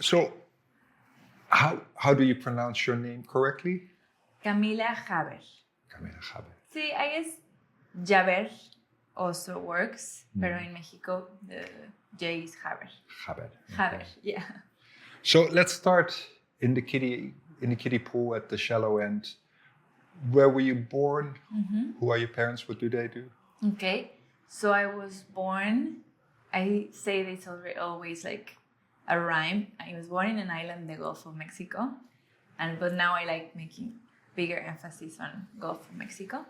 So, how do you pronounce your name correctly? Camila Jaber. Camila Jaber. See, I guess Jaber also works, pero in Mexico the J is Jaber. Jaber. Jaber, yeah. So let's start in the kiddie pool at the shallow end. Where were you born? Mm-hmm. Who are your parents? What do they do? Okay, so I was born. I say this always like a rhyme. I was born in an island in the Gulf of Mexico, but now I like making bigger emphasis on Gulf of Mexico.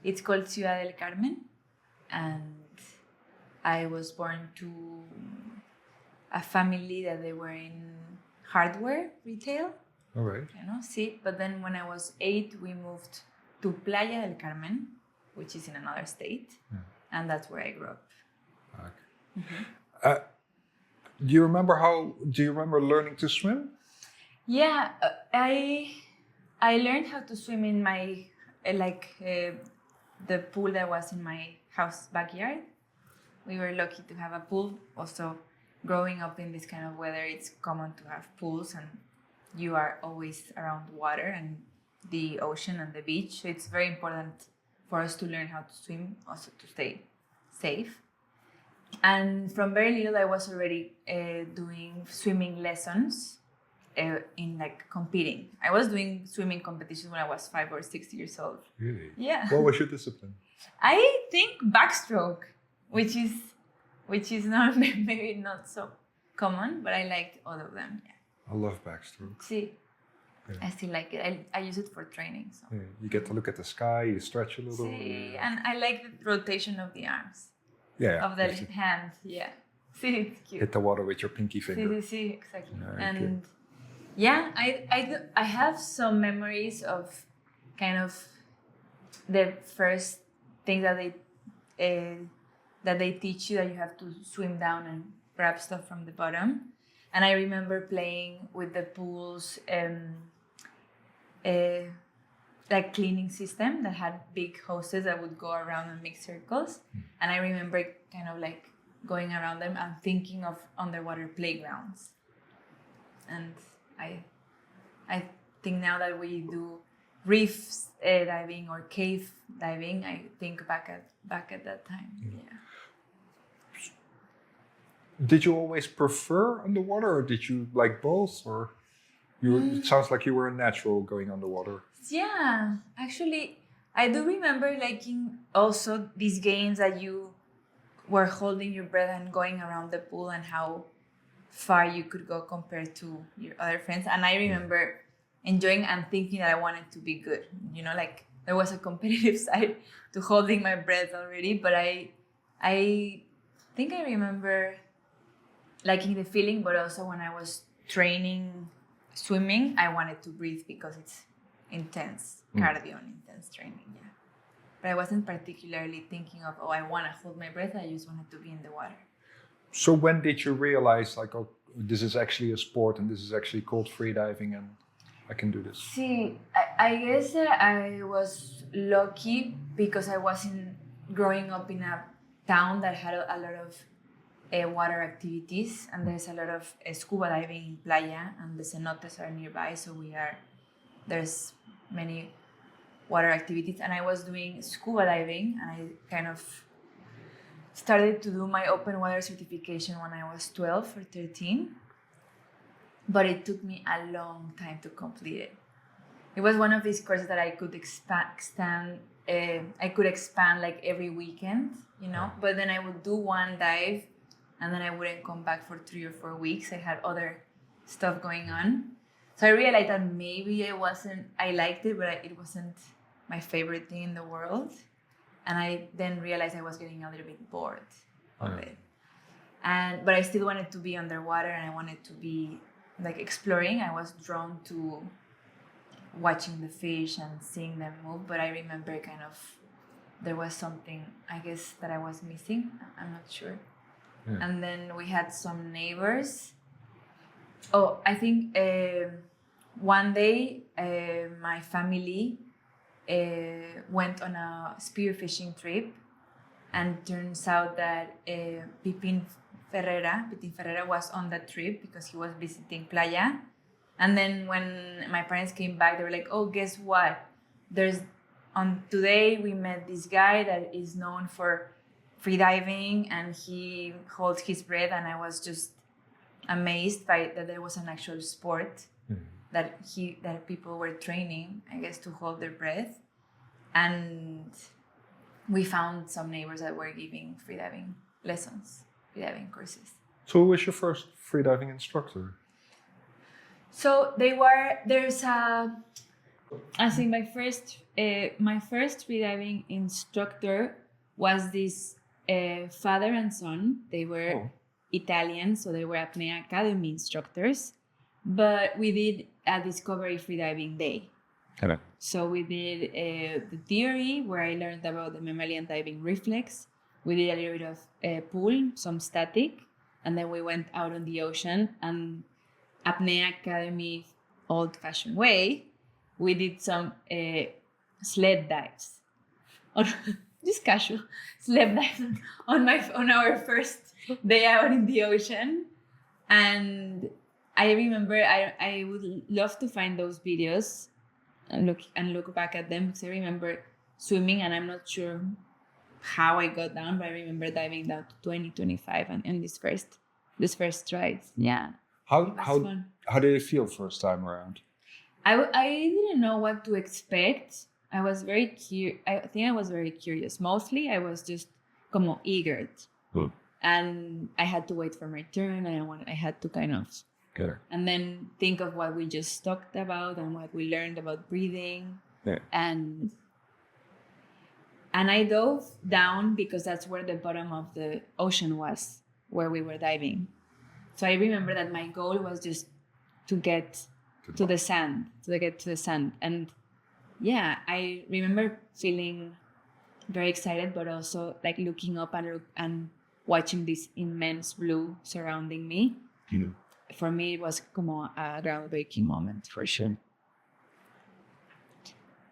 It's called Ciudad del Carmen, and I was born to a family that they were in hardware retail. All right. But then when I was 8, we moved to Playa del Carmen, which is in another state, and that's where I grew up. Okay. Mm-hmm. Do you remember learning to swim? Yeah, I learned how to swim in my the pool that was in my house backyard. We were lucky to have a pool. Also, growing up in this kind of weather, it's common to have pools, and you are always around water and the ocean and the beach. So it's very important for us to learn how to swim, also to stay safe. And from very little, I was already doing swimming lessons in like competing. I was doing swimming competitions when I was 5 or 6 years old. Really? Yeah. What was your discipline? I think backstroke, which is not maybe not so common, but I liked all of them. Yeah. I love backstroke. See, Yeah. I still like it. I use it for training. So. Yeah, you get to look at the sky, you stretch a little. See, and I like the rotation of the arms. Yeah. Of the hand, yeah. See, it's cute. Hit the water with your pinky finger. See, exactly. Yeah, and yeah, I have some memories of kind of the first thing that they teach you, that you have to swim down and grab stuff from the bottom. And I remember playing with the pool's like cleaning system that had big hoses that would go around and make circles. And I remember kind of like going around them and thinking of underwater playgrounds. And I think now that we do reef diving or cave diving, I think back at that time. Yeah. Did you always prefer underwater, or did you like both, or it sounds like you were a natural going underwater? Yeah, actually, I do remember liking also these games that you were holding your breath and going around the pool, and how far you could go compared to your other friends. And I remember enjoying and thinking that I wanted to be good. Like there was a competitive side to holding my breath already, but I think I remember liking the feeling, but also when I was training swimming, I wanted to breathe because it's intense cardio and intense training, yeah. But I wasn't particularly thinking of, I want to hold my breath. I just wanted to be in the water. So when did you realize, like, oh, this is actually a sport and this is actually called freediving and I can do this? See, I guess that I was lucky because I was growing up in a town that had a lot of water activities, and there's a lot of scuba diving in Playa, and the cenotes are nearby, so there's many water activities. And I was doing scuba diving, and I kind of started to do my open water certification when I was 12 or 13, but it took me a long time to complete it. It was one of these courses that I could expand like every weekend, but then I would do one dive and then I wouldn't come back for 3 or 4 weeks. I had other stuff going on. So I realized that maybe I liked it, but it wasn't my favorite thing in the world. And I then realized I was getting a little bit bored of it. But I still wanted to be underwater, and I wanted to be like exploring. I was drawn to watching the fish and seeing them move. But I remember there was something, I guess, that I was missing. I'm not sure. Yeah. And then we had some neighbors. I think one day my family went on a spearfishing trip, and turns out that Pipin Pitin Ferreira was on that trip because he was visiting Playa. And then when my parents came back, they were like, oh, guess what? Today we met this guy that is known for freediving, and he holds his breath. And I was just amazed by that there was an actual sport that people were training, I guess, to hold their breath. And we found some neighbors that were giving freediving lessons, freediving courses. So who was your first freediving instructor? So I think my first freediving instructor was this father and son. They were Italian, so they were Apnea Academy instructors. But we did a discovery freediving day. Okay. So we did the theory, where I learned about the mammalian diving reflex. We did a little bit of pool, some static, and then we went out on the ocean. And Apnea Academy, old-fashioned way, we did some sled dives. Just casual sled dives on our first day out in the ocean. And I remember I would love to find those videos and look back at them, because I remember swimming, and I'm not sure how I got down, but I remember diving down to 20, 25 and this first strides. Yeah. How did it feel first time around? I didn't know what to expect. I was very I think I was very curious. Mostly I was just como eager. And I had to wait for my turn. I had to kind of and then think of what we just talked about and what we learned about breathing. Yeah. And I dove down because that's where the bottom of the ocean was, where we were diving. So I remember that my goal was just to get to the sand, And yeah, I remember feeling very excited, but also like looking up and watching this immense blue surrounding me. Yeah. For me, it was como a groundbreaking moment, for sure.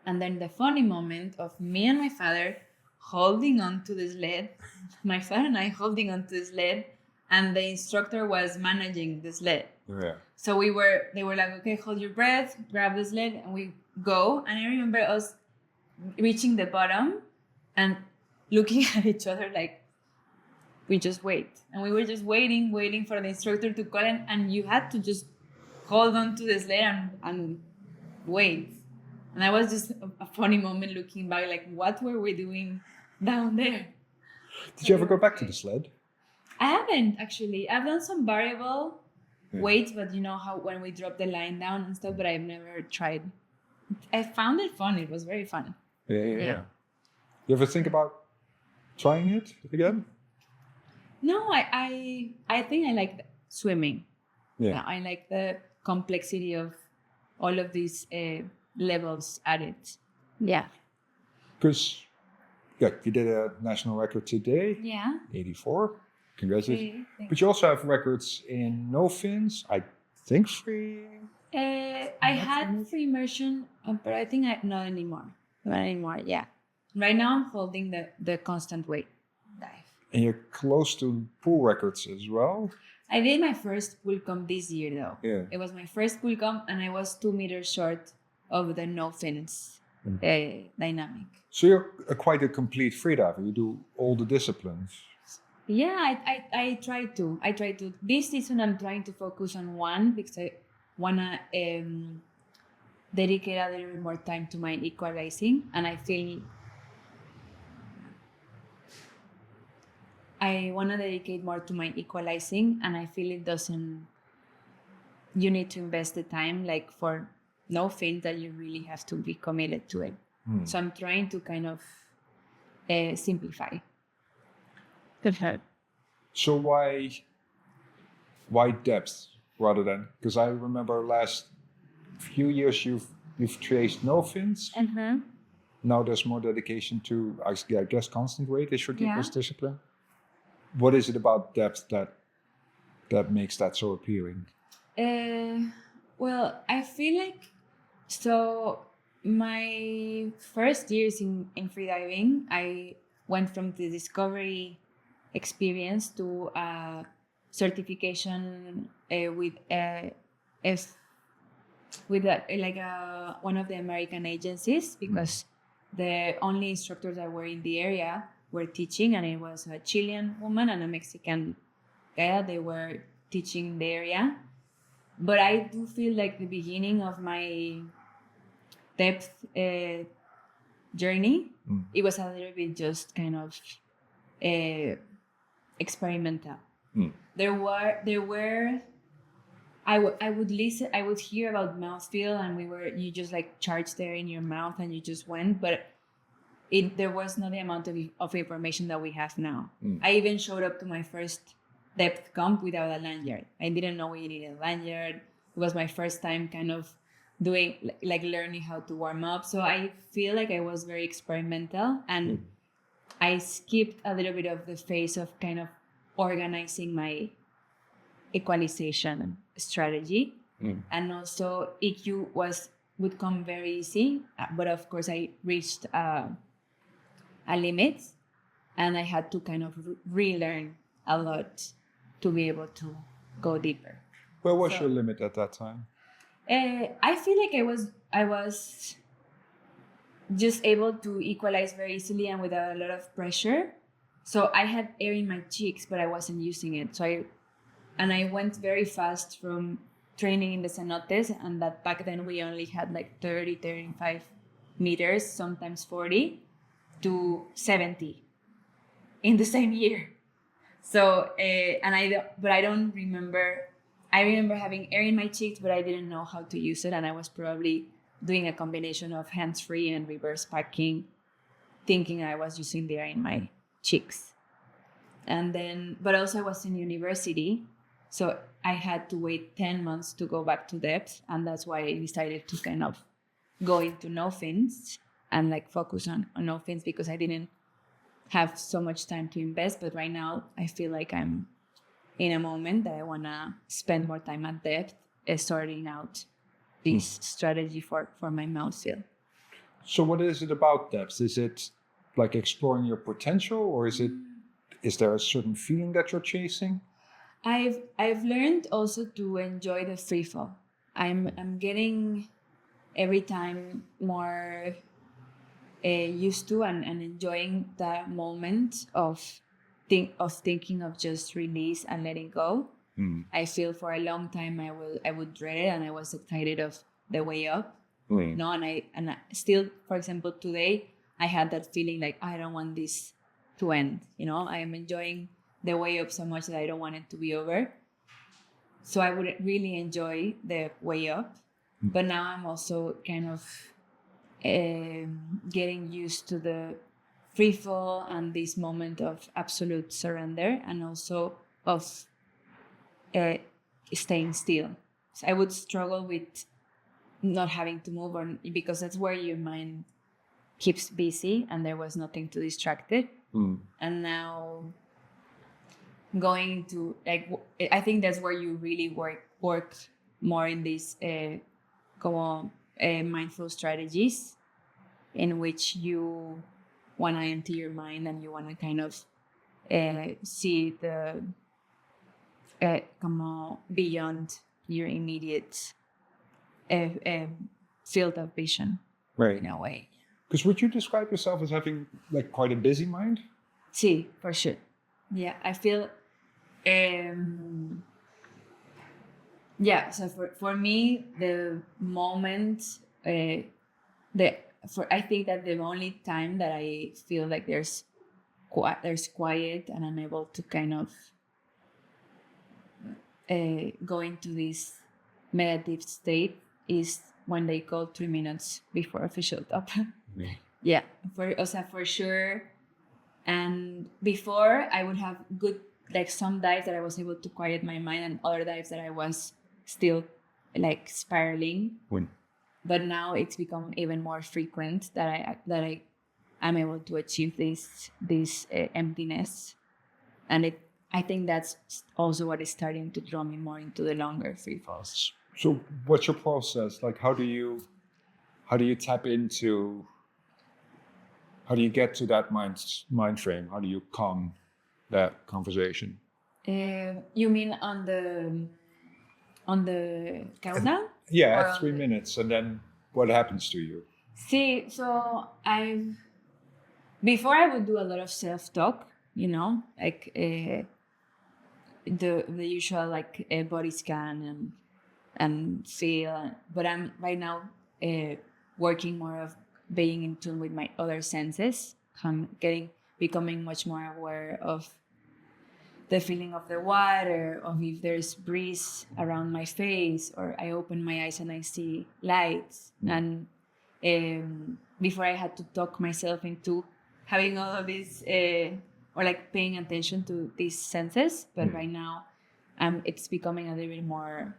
And then the funny moment of me and my father holding on to the sled, my father and I holding on to the sled, and the instructor was managing the sled. Yeah. So they were like, okay, hold your breath, grab the sled, and we go. And I remember us reaching the bottom and looking at each other like, we just wait. And we were just waiting for the instructor to call, and you had to just hold on to the sled and wait. And that was just a funny moment looking back, like, what were we doing down there? Did you ever go back to the sled? I haven't, actually. I've done some variable weights, but you know how when we drop the line down and stuff, but I've never tried. I found it fun. It was very fun. Yeah. You ever think about trying it again? No, I think I like swimming. Yeah. I like the complexity of all of these levels added. Yeah. Because you did a national record today. Yeah. 84. Congratulations. Okay, but you also have records in no fins. I think free. I had free immersion, but I think not anymore. Not anymore. Yeah. Right now I'm holding the constant weight dive. And you're close to pool records as well. I did my first pool comp this year, though. Yeah. It was my first pool comp, and I was 2 meters short of the no fins dynamic. So you're quite a complete freediver. You do all the disciplines. Yeah, I try to. This season I'm trying to focus on one because I wanna dedicate a little bit more time to my equalizing, and I feel I wanna dedicate more to my equalizing, and I feel it doesn't. You need to invest the time, like for no fins, that you really have to be committed to it. So I'm trying to kind of simplify. So why depth rather than? Because I remember last few years you've traced no fins. Mm-hmm. Now there's more dedication to, I guess, constant weight is your deepest discipline. What is it about depth that makes that so appealing? Well, I feel like my first years in freediving, I went from the discovery experience to certification with one of the American agencies, because the only instructors that were in the area were teaching, and it was a Chilean woman and a Mexican guy. They were teaching in the area. But I do feel like the beginning of my depth journey, it was a little bit just kind of experimental. There were I would listen, I would hear about mouthfeel, and you just like charged air in your mouth and you just went, but there was not the amount of information that we have now. I even showed up to my first depth comp without a lanyard. I didn't know we needed a lanyard. It was my first time kind of doing, like learning how to warm up. So I feel like I was very experimental, and I skipped a little bit of the phase of kind of organizing my equalization strategy. And also EQ would come very easy, but of course I reached a limit, and I had to kind of relearn a lot to be able to go deeper. Where was your limit at that time? I feel like I was just able to equalize very easily and without a lot of pressure. So I had air in my cheeks, but I wasn't using it. So I went very fast from training in the cenotes, and that back then we only had like 30, 35 meters, sometimes 40, to 70 in the same year. So, but I don't remember. I remember having air in my cheeks, but I didn't know how to use it. And I was probably doing a combination of hands-free and reverse packing, thinking I was using the air in my cheeks. And then, but also I was in university, so I had to wait 10 months to go back to depth. And that's why I decided to kind of go into no fins and like focus on no fins, because I didn't have so much time to invest. But right now I feel like I'm in a moment that I want to spend more time at depth sorting out this strategy for my mouthfeel. So what is it about depth? Is it like exploring your potential, or is there a certain feeling that you're chasing? I've learned also to enjoy the freefall. I'm getting every time more used to and enjoying the moment of thinking of just release and letting go. I feel for a long time I would dread it, and I was excited of the way up. No, and I still, for example, today I had that feeling like I don't want this to end. I am enjoying the way up so much that I don't want it to be over. So I would really enjoy the way up, but now I'm also kind of getting used to the free fall and this moment of absolute surrender, and also of staying still. So I would struggle with not having to move, because that's where your mind keeps busy and there was nothing to distract it. And now going to I think that's where you really work more in these mindful strategies, in which you want to empty your mind and you want to kind of see the beyond your immediate field of vision, right? In a way. Because would you describe yourself as having like quite a busy mind? Sí, for sure. Yeah, I feel. So for me, the moment, I think that the only time that I feel like there's quiet and I'm able to kind of go into this meditative state is when they go 3 minutes before official top. Yeah, for sure. And before I would have some dives that I was able to quiet my mind, and other dives that I was still like spiraling. But now it's become even more frequent that I'm able to achieve this emptiness, and I think that's also what is starting to draw me more into the longer free falls. So what's your process? Like, how do you tap into? How do you get to that mind frame? How do you calm that conversation? You mean on the countdown? Yeah, Or at on 3 minutes, and then what happens to you? See, so before I would do a lot of self-talk, like the usual like body scan and feel, but I'm right now working more of being in tune with my other senses. I'm becoming much more aware of the feeling of the water, of if there's breeze around my face, or I open my eyes and I see lights. And before I had to talk myself into having all of this, or like paying attention to these senses. But right now, it's becoming a little bit more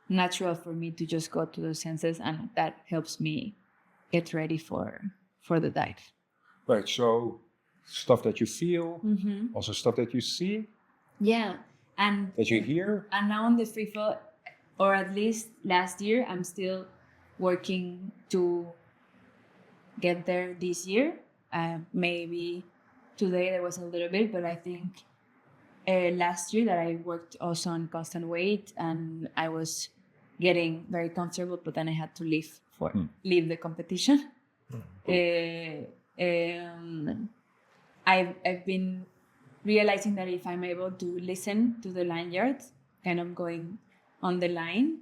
natural for me to just go to those senses, and that helps me get ready for the dive. Right. So stuff that you feel, also stuff that you see, Yeah, and that you hear. And now on the freefall, or at least last year, I'm still working to get there this year. Maybe today there was a little bit, but I think last year that I worked also on constant weight, and I was getting very comfortable, but then I had to leave the competition. I've been realizing that if I'm able to listen to the lanyards, kind of going on the line,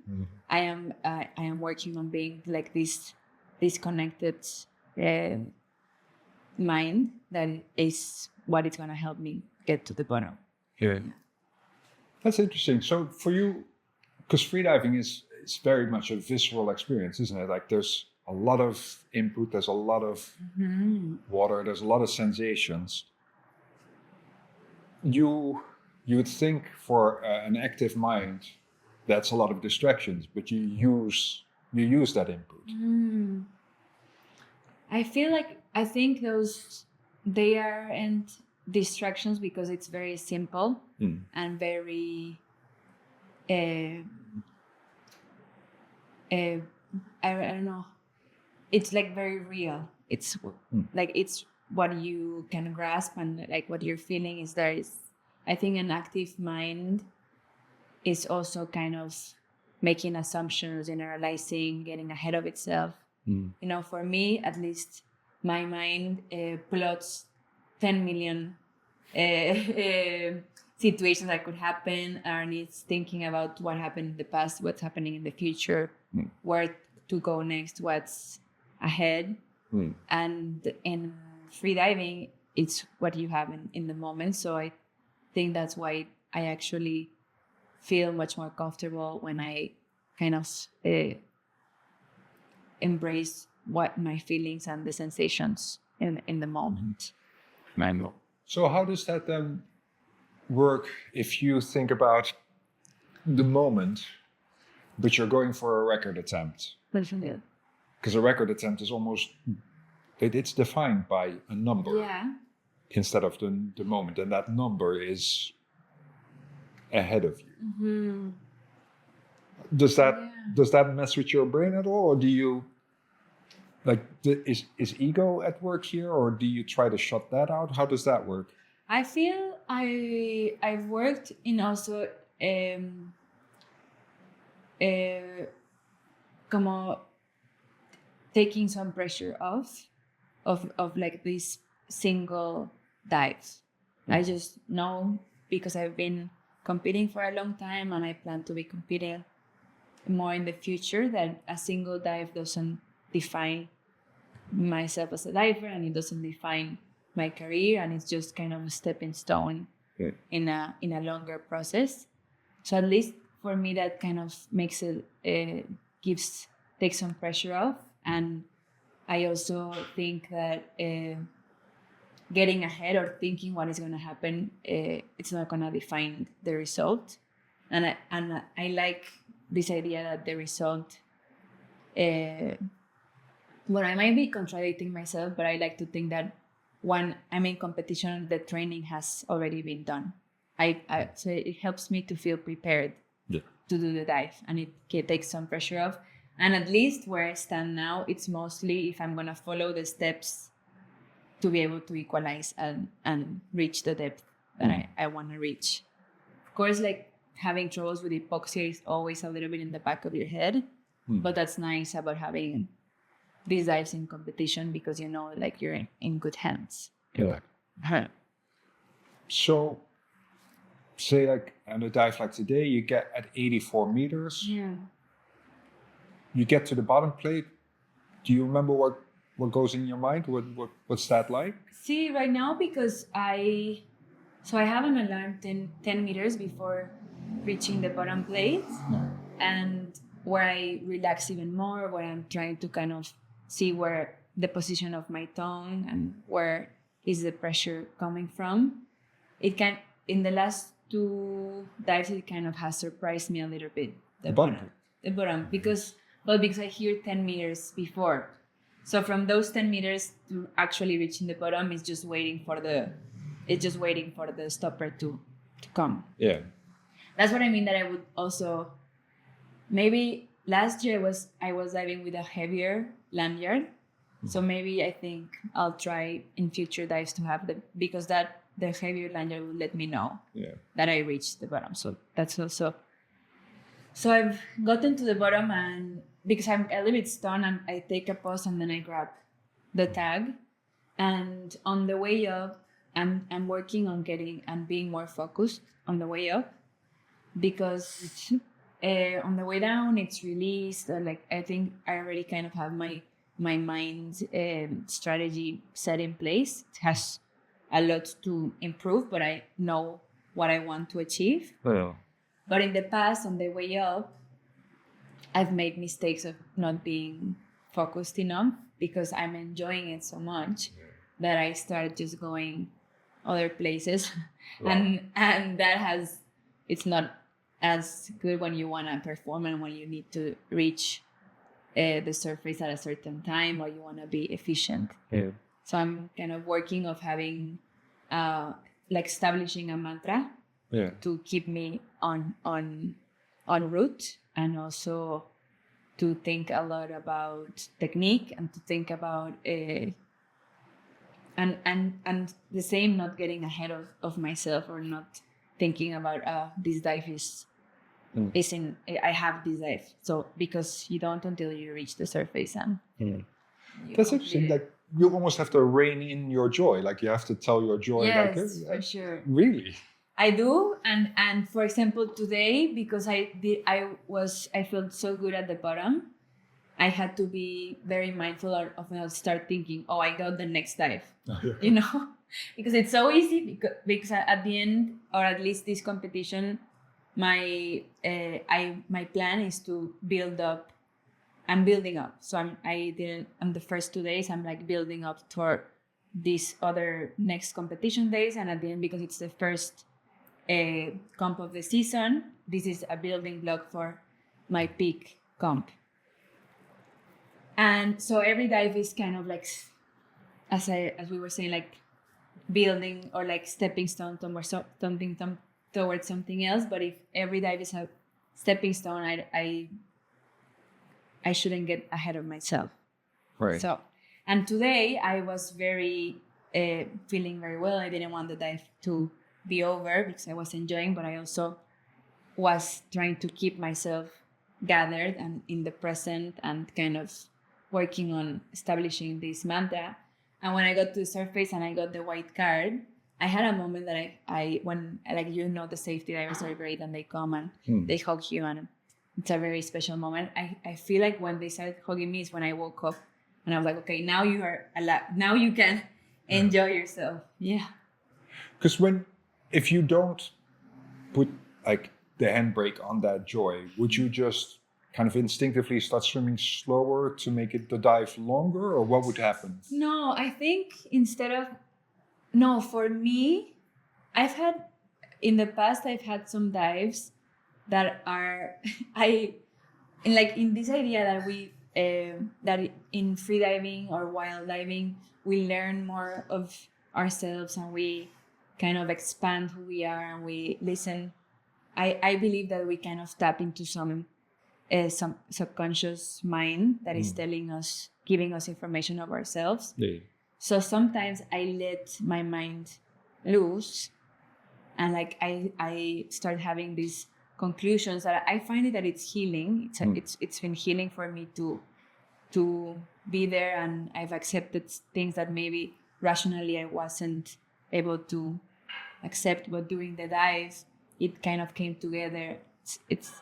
I am working on being like this disconnected mind that is what is going to help me get to the bottom. Yeah. That's interesting. So for you, because freediving is very much a visceral experience, isn't it? Like there's a lot of input, there's a lot of water, there's a lot of sensations. You would think for an active mind, that's a lot of distractions, but you use that input. I think they aren't distractions because it's very simple and very I don't know, it's like very real. It's like it's what you can grasp, and like what you're feeling is there. Is I think an active mind is also kind of making assumptions, generalizing, getting ahead of itself. For me at least, my mind plots 10 million situations that could happen, and it's thinking about what happened in the past, what's happening in the future, where to go next, what's ahead. And in freediving, it's what you have in the moment. So I think that's why I actually feel much more comfortable when I kind of embrace what my feelings and the sensations in the moment. So how does that then work if you think about the moment, but you're going for a record attempt? Because a record attempt is almost, it's defined by a number instead of the moment, and that number is ahead of you. Does that mess with your brain at all, or do you is ego at work here, or do you try to shut that out? How does that work? I feel I've worked in also como taking some pressure off of like these single dives. I just know, because I've been competing for a long time and I plan to be competing more in the future, that a single dive doesn't define myself as a diver, and it doesn't define my career, and it's just kind of a stepping stone in a longer process. So at least for me, that kind of makes it takes some pressure off. And I also think that getting ahead or thinking what is going to happen, it's not going to define the result. And I like this idea that the result, well, I might be contradicting myself, but I like to think that when I'm in competition, the training has already been done. So it helps me to feel prepared to do the dive, and it takes some pressure off. And at least where I stand now, it's mostly if I'm going to follow the steps to be able to equalize and reach the depth that I want to reach. Of course, like having troubles with hypoxia is always a little bit in the back of your head, but that's nice about having these dives in competition because you know, like you're in good hands. Yeah. Huh. So, say like on a dive like today, you get at 84 meters. Yeah. You get to the bottom plate. Do you remember what goes in your mind? What's that like? See, right now, because I have an alarm 10 meters before reaching the bottom plate, and where I relax even more, where I'm trying to kind of see where the position of my tongue and where is the pressure coming from. It can, in the last 2 dives, it kind of has surprised me a little bit. The bottom, because I hear 10 meters before. So from those 10 meters to actually reaching the bottom, it's just waiting for the stopper to come. Yeah. That's what I mean, that I would also, maybe last year I was diving with a heavier lanyard. So maybe I think I'll try in future dives to have because the heavier lanyard will let me know that I reached the bottom. So that's also, so I've gotten to the bottom, and because I'm a little bit stunned, and I take a pause and then I grab the tag. And on the way up, I'm working on getting and being more focused on the way up, because on the way down it's released. Like I think I already kind of have my mind strategy set in place. It has a lot to improve, but I know what I want to achieve. Yeah. But in the past, on the way up, I've made mistakes of not being focused enough because I'm enjoying it so much that I started just going other places. Wow. And that it's not as good when you want to perform and when you need to reach the surface at a certain time, or you want to be efficient. Yeah. So I'm kind of working of having, like establishing a mantra to keep me on route, and also to think a lot about technique, and to think about and the same, not getting ahead of myself, or not thinking about this dive is in, I have this dive. So because you don't until you reach the surface, and That's interesting. Like you almost have to rein in your joy. Like you have to tell your joy. Yes, for sure. Really? I do, and for example today, because I felt so good at the bottom, I had to be very mindful of not start thinking, oh, I got the next dive, you know, because it's so easy, because at the end, or at least this competition, my plan is to build up. I'm building up, so on the first 2 days I'm like building up toward these other next competition days, and at the end, because it's the first comp of the season, this is a building block for my peak comp. And so every dive is kind of like, as we were saying, like building or like stepping stone towards something else. But if every dive is a stepping stone, I shouldn't get ahead of myself. Right. So, and today I was very feeling very well. I didn't want the dive to be over because I was enjoying, but I also was trying to keep myself gathered and in the present, and kind of working on establishing this mantra. And when I got to the surface and I got the white card, I had a moment that I when, like, you know, the safety divers are great, and they come and they hug you, and it's a very special moment. I feel like when they started hugging me is when I woke up, and I was like, okay, now you are alive. Now you can enjoy yourself. Yeah. Because if you don't put like the handbrake on that joy, would you just kind of instinctively start swimming slower to make the dive longer, or what would happen? No, I think for me, in the past I've had some dives that are, in this idea that we, that in freediving or wild diving, we learn more of ourselves, and we kind of expand who we are, and we listen. I believe that we kind of tap into some subconscious mind that is giving us information of ourselves. Yeah. So sometimes I let my mind loose, and like I start having these conclusions that I find it that it's healing. It's been healing for me to be there, and I've accepted things that maybe rationally I wasn't able to accept, but during the dive it kind of came together. It's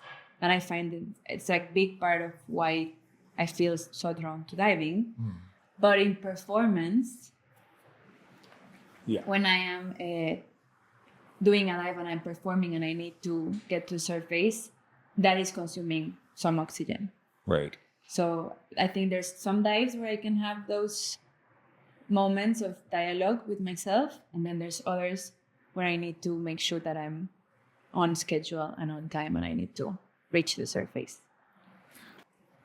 and I find it's like big part of why I feel so drawn to diving. But in performance, when I am doing a dive and I'm performing and I need to get to surface, that is consuming some oxygen. Right. So I think there's some dives where I can have those moments of dialogue with myself, and then there's others where I need to make sure that I'm on schedule and on time and I need to reach the surface.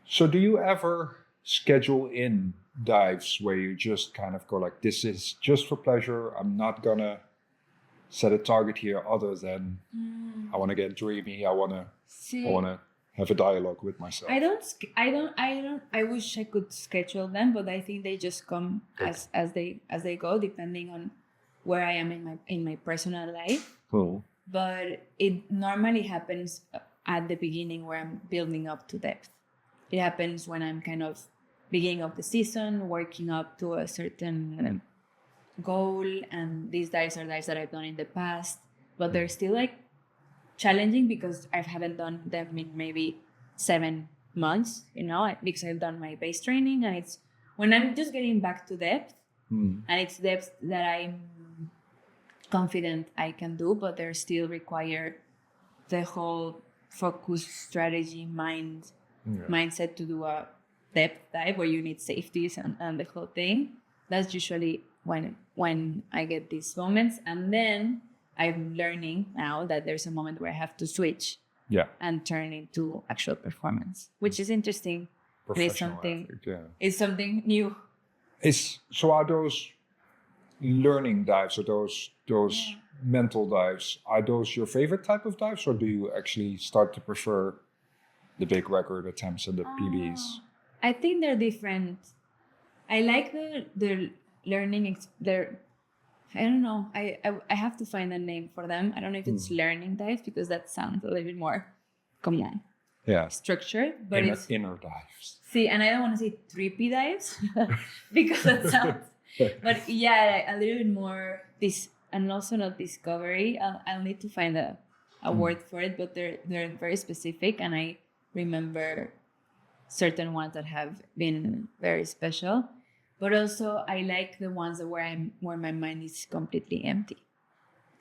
So do you ever schedule in dives where you just kind of go like, this is just for pleasure, I'm not gonna set a target here other than I want to get dreamy, I want to have a dialogue with myself? I wish I could schedule them, but I think they just come as they go, depending on where I am in my personal life. Cool. But it normally happens at the beginning where I'm building up to depth. It happens when I'm kind of beginning of the season, working up to a certain goal, and these dives are dives that I've done in the past, but they're still like challenging because I haven't done them in maybe 7 months, because I've done my base training, and it's when I'm just getting back to depth, and it's depth that I'm confident I can do, but they still require the whole focus, strategy, mindset to do a depth dive where you need safeties and the whole thing. That's usually when I get these moments, and then I'm learning now that there's a moment where I have to switch and turn into actual performance, which is interesting. It's something new. So are those learning dives or those mental dives, are those your favorite type of dives, or do you actually start to prefer the big record attempts and the PBs? I think they're different. I like the learning. I don't know. I have to find a name for them. I don't know if it's learning dives, because that sounds a little bit more, structured. But it's inner dives. See, and I don't want to say trippy dives because that sounds. But a little bit more this, and also not discovery. I'll need to find a word for it, but they're very specific, and I remember certain ones that have been very special. But also I like the ones where my mind is completely empty.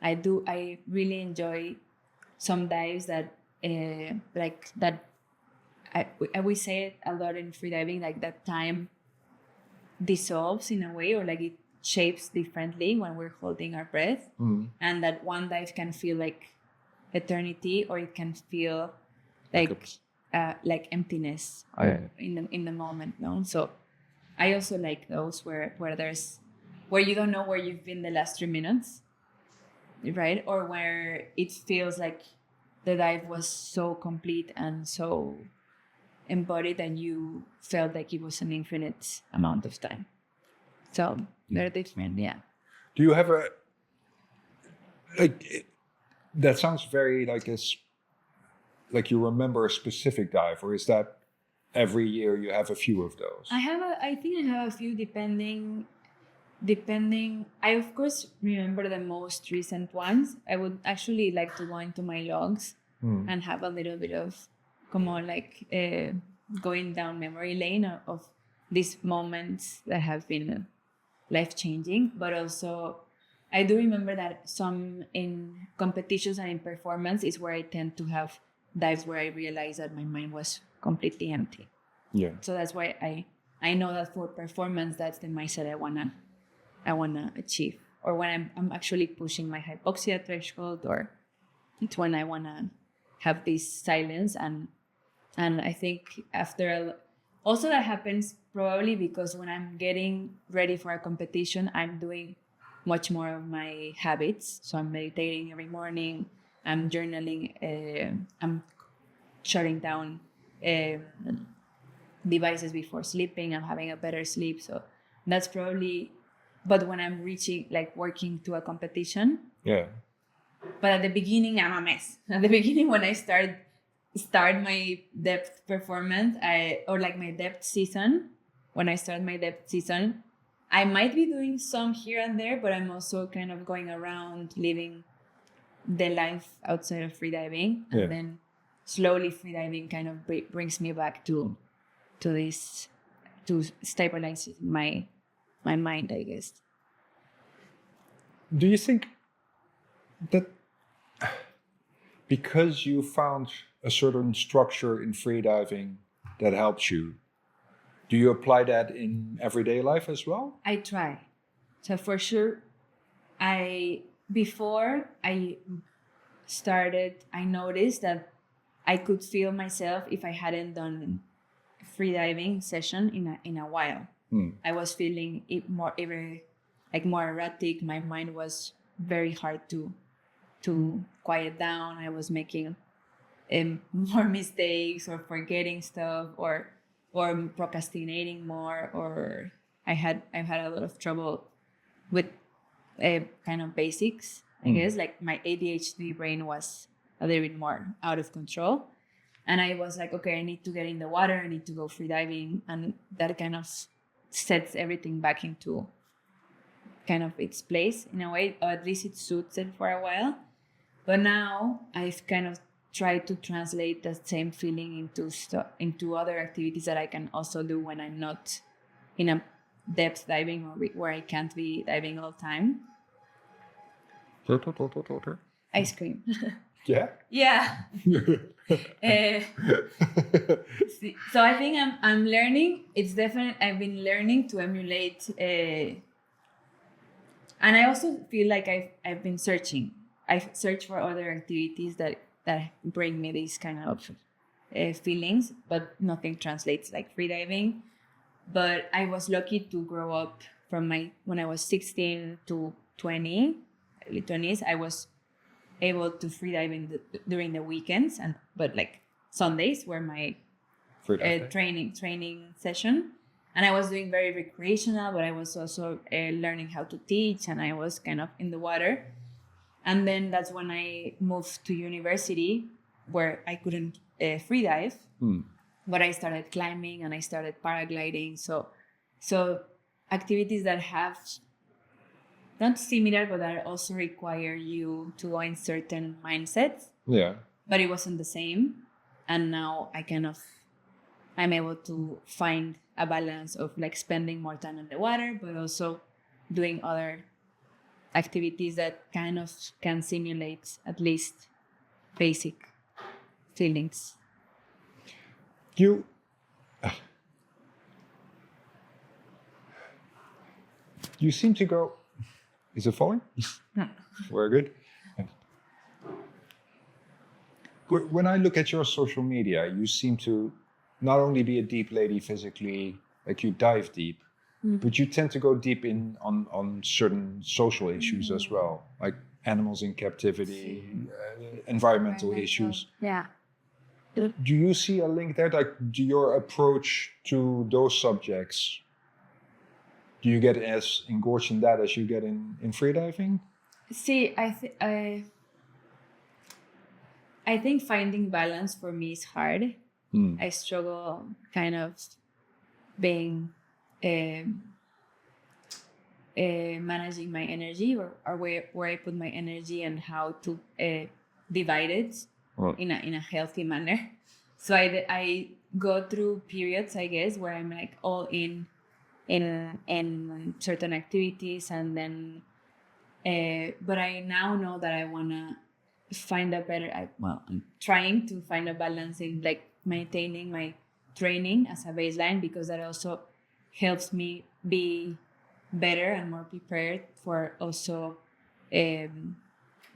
I really enjoy some dives that like that. We say it a lot in freediving, like that time dissolves in a way, or like it shapes differently when we're holding our breath, and that one dive can feel like eternity, or it can feel like emptiness in the moment. No, so I also like those where you don't know where you've been the last 3 minutes, right? Or where it feels like the dive was so complete and so embodied, and you felt like it was an infinite amount of time. So they're different, Do you have that sounds very like you remember a specific dive, or is that every year you have a few of those? I think I have a few depending. I of course remember the most recent ones. I would actually like to go into my logs and have a little bit of going down memory lane of these moments that have been life-changing. But also I do remember that some in competitions and in performance is where I tend to have dives where I realize that my mind was completely empty. Yeah. So that's why I know that for performance, that's the mindset I wanna achieve. Or when I'm actually pushing my hypoxia threshold, or it's when I wanna have this silence, and I think also that happens probably because when I'm getting ready for a competition, I'm doing much more of my habits. So I'm meditating every morning, I'm journaling, I'm shutting down devices before sleeping, I'm having a better sleep. So that's probably, but when I'm working to a competition, But at the beginning, I'm a mess. At the beginning, when I start my depth performance, my depth season, when I start my depth season, I might be doing some here and there, but I'm also kind of going around living the life outside of freediving, and then slowly freediving kind of brings me back to this, to stabilize my mind, I guess. Do you think that because you found a certain structure in freediving that helps you, do you apply that in everyday life as well? I try. So for sure, before I started, I noticed that I could feel myself if I hadn't done freediving session in a while. I was feeling it more erratic. My mind was very hard to quiet down. I was making more mistakes or forgetting stuff or procrastinating more, or I've had a lot of trouble with kind of basics. I guess like my ADHD brain was a little bit more out of control, and I was like, okay, I need to get in the water. I need to go freediving, and that kind of sets everything back into kind of its place in a way, or at least it suits it for a while. But now I've kind of tried to translate that same feeling into other activities that I can also do when I'm not in a depth diving or where I can't be diving all the time. Ice cream. Yeah. Yeah. So I think I'm learning. It's definitely, I've been learning to emulate, and I also feel like I've been searching. I've searched for other activities that bring me these kind of feelings, but nothing translates like freediving. But I was lucky to grow up when I was 16 to 20, early 20s. I was able to freedive during the weekends, but like Sundays were my training session, and I was doing very recreational, but I was also learning how to teach, and I was kind of in the water. And then that's when I moved to university, where I couldn't freedive, but I started climbing and I started paragliding. So activities that have not similar, but that also require you to go in certain mindsets. Yeah. But it wasn't the same. And now I'm able to find a balance of like spending more time in the water, but also doing other activities that kind of can simulate at least basic feelings. You seem to go. Is it falling? Very good. When I look at your social media, you seem to not only be a deep lady physically, like you dive deep, but you tend to go deep on certain social issues as well, like animals in captivity, environmental issues. Yeah. Do you see a link there? Like, do your approach to those subjects, do you get as engorged in that as you get in freediving? See, I think finding balance for me is hard. I struggle kind of being managing my energy or where I put my energy and how to divide it in a healthy manner. So I go through periods, I guess, where I'm like all in certain activities, and then but I now know that I want to find a better, I'm trying to find a balance in like maintaining my training as a baseline, because that also helps me be better and more prepared for also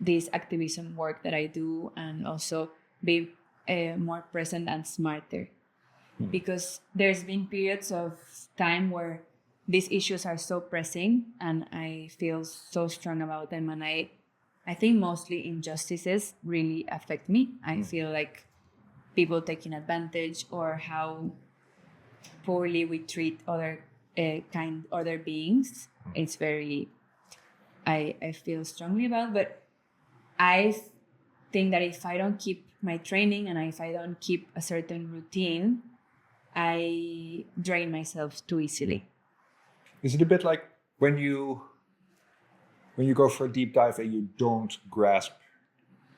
this activism work that I do, and also be more present and smarter. Because there's been periods of time where these issues are so pressing and I feel so strong about them, and I think mostly injustices really affect me. I feel like people taking advantage, or how poorly we treat other beings. It's very, I feel strongly about, but I think that if I don't keep my training and if I don't keep a certain routine, I drain myself too easily. Is it a bit like when you go for a deep dive and you don't grasp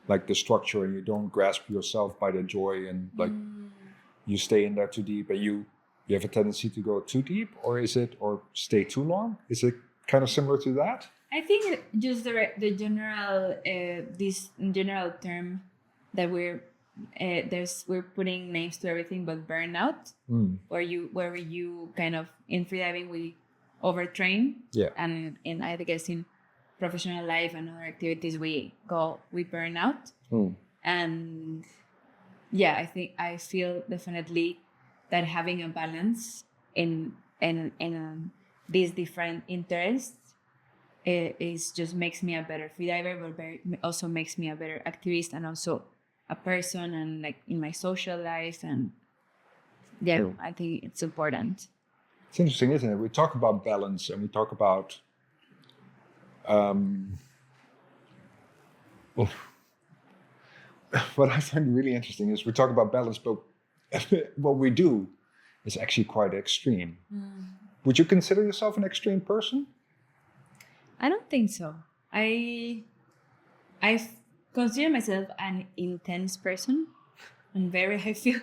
like the structure and you don't grasp yourself by the joy and like you stay in there too deep and you have a tendency to go too deep, or stay too long? Is it kind of similar to that? I think just the general this general term that we're putting names to everything, but burnout, where you kind of in freediving we overtrain, and I guess in professional life and other activities we burn out, and I feel definitely that having a balance in these different interests is just makes me a better freediver, but also makes me a better activist and also a person and like in my social life. And I think it's important. It's interesting, isn't it? We talk about balance and we talk about what I find really interesting is we talk about balance, but what we do is actually quite extreme. Would you consider yourself an extreme person? I don't think so. I consider myself an intense person. I feel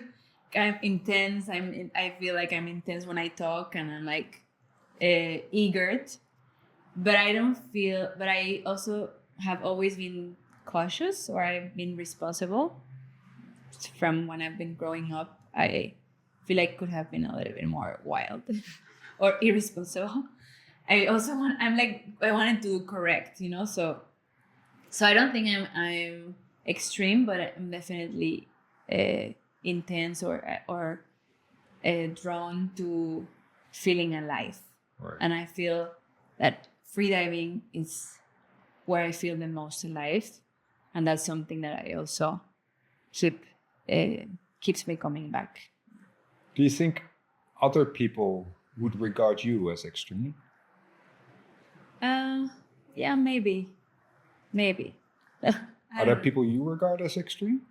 kind of intense. I feel like I'm intense when I talk, and I'm like eager. But I also have always been cautious, or I've been responsible. From when I've been growing up, I feel like could have been a little bit more wild or irresponsible. I wanted to do correct, so I don't think I'm extreme, but I'm definitely intense or drawn to feeling alive. Right. And I feel that freediving is where I feel the most alive, and that's something that I also keeps me coming back. Do you think other people would regard you as extreme? Yeah, maybe. Are there people you regard as extreme?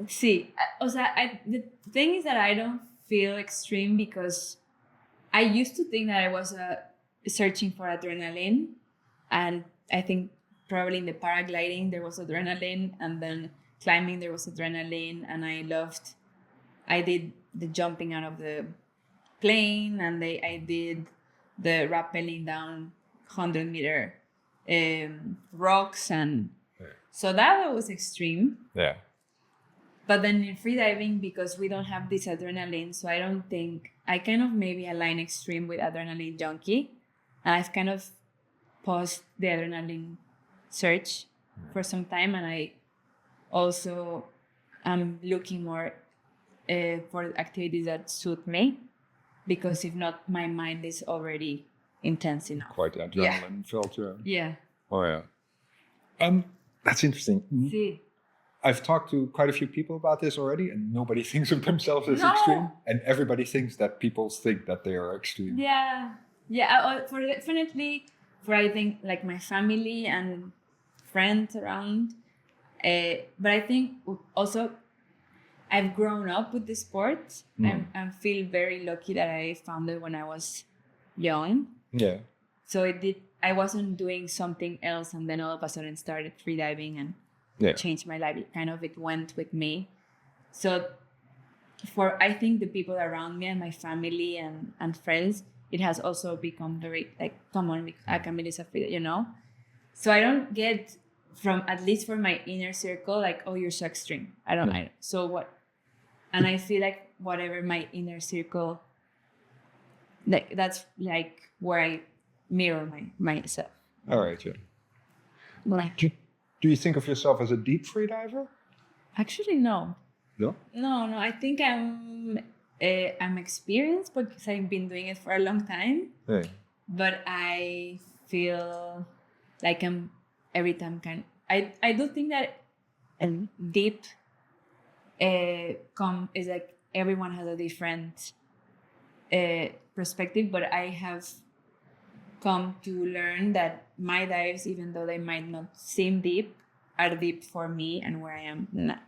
See, the thing is that I don't feel extreme because I used to think that I was searching for adrenaline, and I think probably in the paragliding there was adrenaline, and then climbing there was adrenaline, and I did the jumping out of the plane, and I did the rappelling down 100-meter rocks, and so that was extreme. Yeah. But then in freediving, because we don't have this adrenaline, so I don't think I kind of maybe align extreme with adrenaline junkie, and I've kind of paused the adrenaline search for some time, and I also am looking more for activities that suit me, because if not, my mind is already intense enough. Quite adrenaline filled, Yeah. Oh yeah. That's interesting. See. I've talked to quite a few people about this already, and nobody thinks of themselves as extreme, and everybody thinks that people think that they are extreme. Yeah. For I think like my family and friends around, but I think also I've grown up with the sport. I feel very lucky that I found it when I was young. Yeah. So I wasn't doing something else, and then all of a sudden started freediving and changed my life. It went with me. So I think the people around me and my family and friends, it has also become very common. Camila is a freediver, So I don't get from, at least for my inner circle, oh, you're so extreme. I don't. So what? And I feel like whatever my inner circle, that's where I mirror myself. All right. Yeah. Do you think of yourself as a deep freediver? Actually, no. No? No. I think I'm experienced because I've been doing it for a long time. Hey. But I feel like I'm every time I do think that deep is everyone has a different perspective, but I have come to learn that my dives, even though they might not seem deep, are deep for me and where I am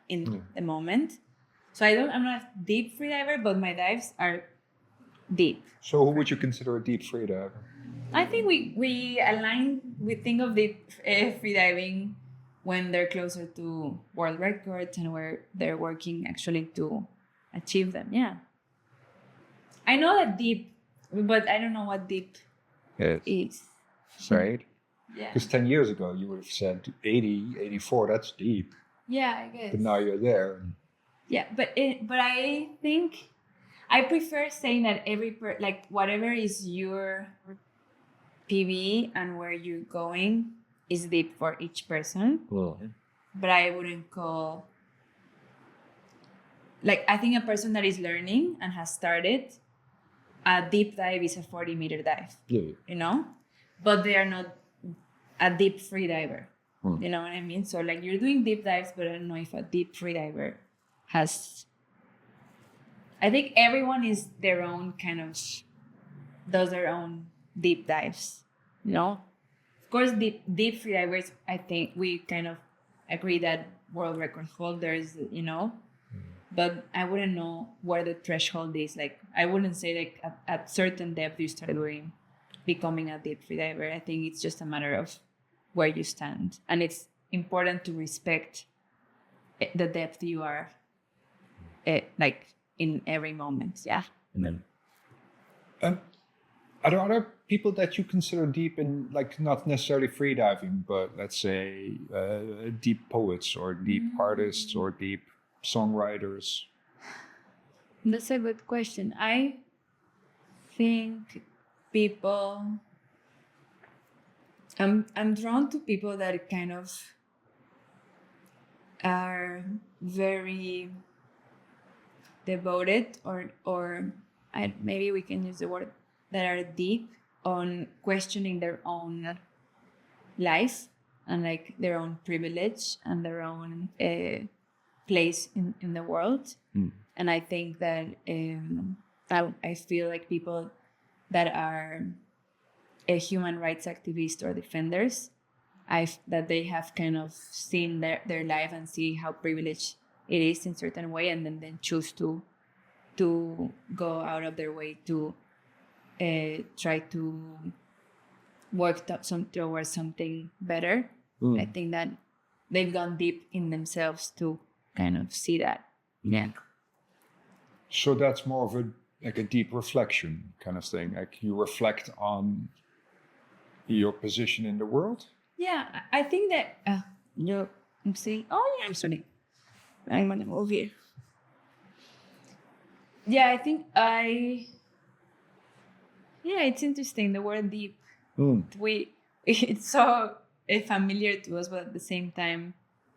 in the moment. So I'm not a deep freediver, but my dives are deep. So who would you consider a deep freediver? I think we think of deep freediving when they're closer to world records and where they're working actually to achieve them. Yeah. I know that deep, but I don't know what deep is. Right? Yeah. Because 10 years ago, you would have said 80, 84, that's deep. Yeah, I guess. But now you're there. Yeah, but I think I prefer saying that whatever is your PV and where you're going is deep for each person. But I wouldn't call I think a person that is learning and has started a deep dive is a 40-meter dive. Yeah. You know, but they are not a deep free diver. You know what I mean? So you're doing deep dives, but I don't know if a deep free diver has. I think everyone is their own does their own deep dives. You know, of course, deep free divers. I think we kind of agree that world record holders. You know, but I wouldn't know where the threshold is. I wouldn't say at certain depth you start becoming a deep free diver. I think it's just a matter of where you stand, and it's important to respect the depth you are in every moment. Yeah. Are there other people that you consider deep in, not necessarily freediving, but let's say deep poets or deep artists or deep songwriters? That's a good question. I think people. I'm drawn to people that kind of are very devoted, or maybe we can use the word, that are deep on questioning their own life and their own privilege and their own place in the world. And I think that I feel like people that are human rights activists or defenders, that they have kind of seen their life and see how privileged it is in certain way, and then choose to go out of their way to try to work towards something better. I think that they've gone deep in themselves to kind of see that. Yeah. So that's more of a deep reflection kind of thing. You reflect on your position in the world. Yeah, I think that I'm saying. Oh yeah, I'm sorry. I'm gonna move here. Yeah, I think Yeah, it's interesting. The word deep. It's so familiar to us, but at the same time,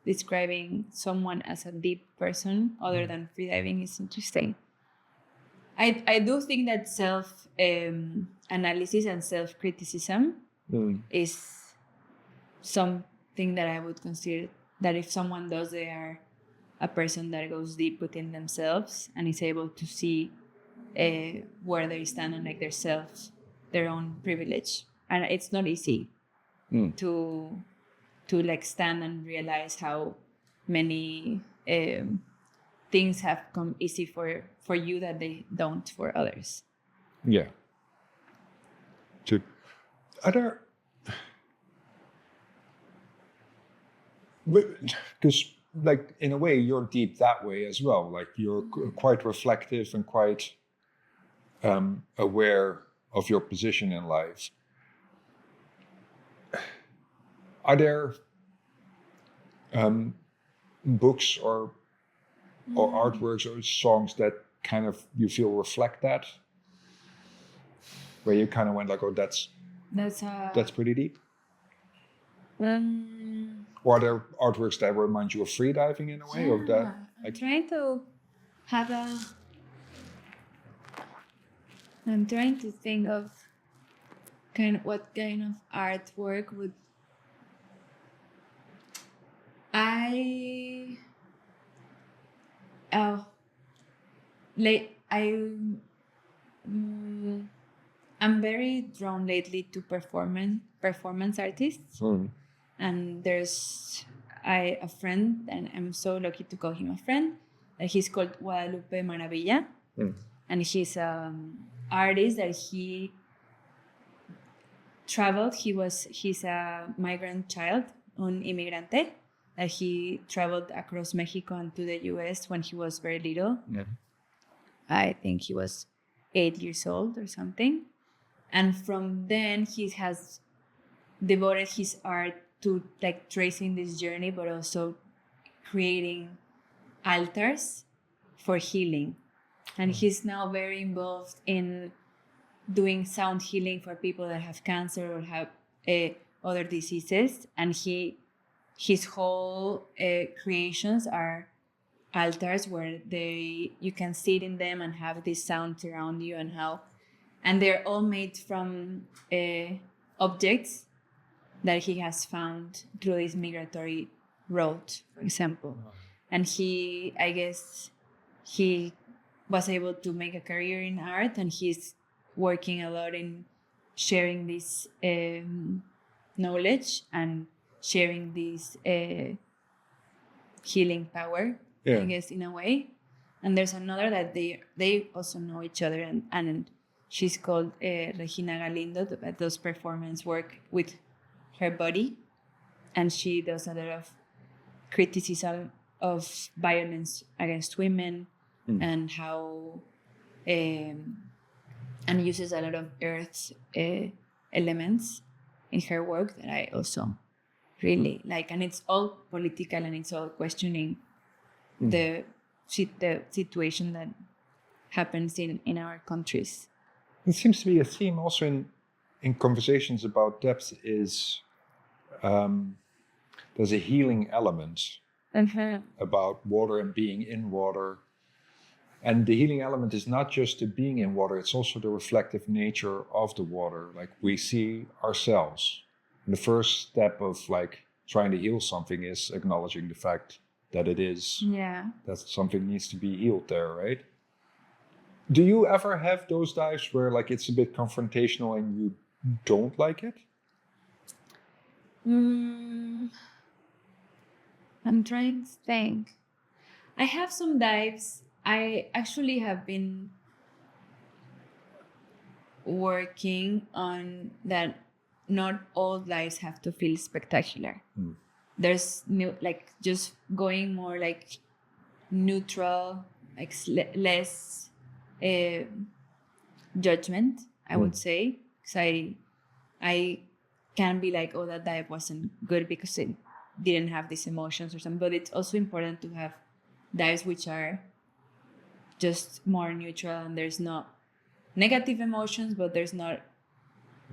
describing someone as a deep person other than freediving is interesting. I do think that self analysis and self criticism is something that I would consider that if someone does, they are a person that goes deep within themselves and is able to see where they stand on their own privilege. And it's not easy to stand and realize how many things have come easy for you that they don't for others. Yeah. Because in a way you're deep that way as well. You're quite reflective and quite aware of your position in life. Are there books or artworks or songs that kind of you feel reflect that, where you kind of went oh, that's pretty deep? Or are there artworks that remind you of freediving in a way? Of that? I'm trying to have I'm trying to think of what kind of artwork would I I'm very drawn lately to performance artists. And there's a friend, and I'm so lucky to call him a friend. He's called Guadalupe Maravilla. And he's an artist that he traveled. He's a migrant child, un inmigrante, that he traveled across Mexico and to the US when he was very little. Yeah. I think he was 8 years old or something. And from then he has devoted his art to like tracing this journey, but also creating altars for healing. And he's now very involved in doing sound healing for people that have cancer or have other diseases. And his whole creations are altars where you can sit in them and have this sound around you, and they're all made from objects that he has found through this migratory road, for example. And I guess he was able to make a career in art, and he's working a lot in sharing this knowledge and sharing this healing power, I guess, in a way. And there's another that they also know each other, and she's called Regina Galindo, that does performance work with her body, and she does a lot of criticism of violence against women and how and uses a lot of earth elements in her work that I also really like. And it's all political, and it's all questioning the situation that happens in our countries. It seems to be a theme also in conversations about depth is there's a healing element about water and being in water. And the healing element is not just the being in water, it's also the reflective nature of the water. Like we see ourselves. And the first step of like trying to heal something is acknowledging the fact that it is, that something needs to be healed there, right? Do you ever have those dives where like it's a bit confrontational and you don't like it? I'm trying to think. I have some dives. I actually have been working on that. Not all dives have to feel spectacular. There's just going more like neutral, like less judgment, I would say. Because I can be like, oh, that dive wasn't good because it didn't have these emotions or something. But it's also important to have dives which are just more neutral, and there's not negative emotions, but there's not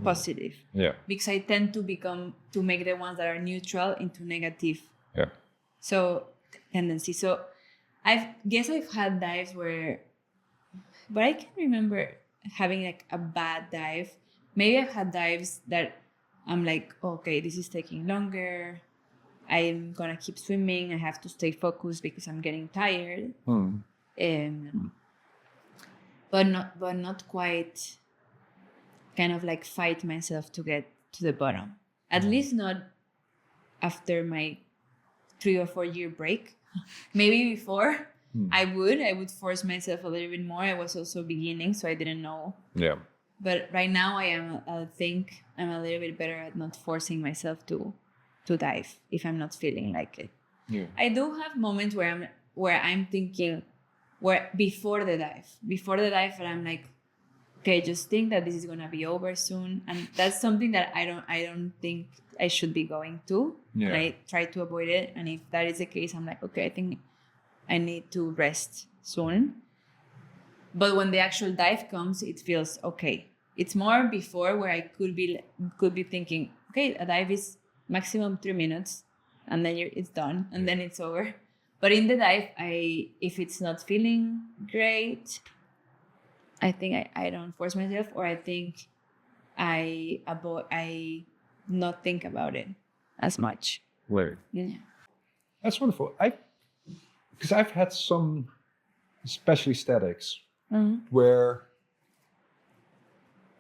positive. Yeah. Because I tend to make the ones that are neutral into negative. Yeah. So tendency. So I've had dives where, but I can't remember having like a bad dive. Maybe I've had dives that I'm like, okay, this is taking longer. I'm gonna keep swimming. I have to stay focused because I'm getting tired. But not quite kind of like fight myself to get to the bottom. At least not after my 3 or 4 year break. Maybe before I would force myself a little bit more. I was also beginning, so I didn't know. Yeah. But right now I think I'm a little bit better at not forcing myself to dive if I'm not feeling like it. Yeah. I do have moments where I'm thinking before the dive, and I'm like, okay, just think that this is gonna be over soon, and that's something that I don't think I should be going to. Yeah. And I try to avoid it, and if that is the case, I'm like, okay, I think I need to rest soon. But when the actual dive comes, it feels okay. It's more before where I could be thinking, okay, a dive is maximum 3 minutes, and then it's done, and then it's over. But in the dive, if it's not feeling great, I think I don't force myself, or I think I not think about it as much. Weird. Yeah. That's wonderful. Because I've had some, especially statics, where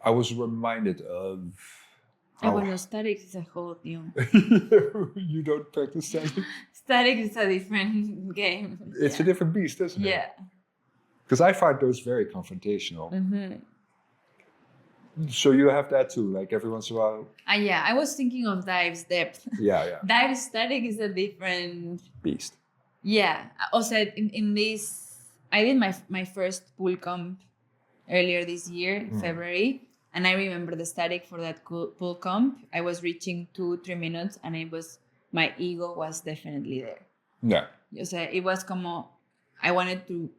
I was reminded of I want to static is a whole new. You don't practice static? Static is a different game. It's a different beast, isn't it? Yeah. Because I find those very confrontational. Mm-hmm. So you have that too, like every once in a while? Yeah, I was thinking of dives depth. Yeah. Dive static is a different Beast. Yeah. Also, in this, I did my first pool comp earlier this year, February, and I remember the static for that pool comp. I was reaching 2-3 minutes, and my ego was definitely there. Yeah. O sea, it was como I wanted to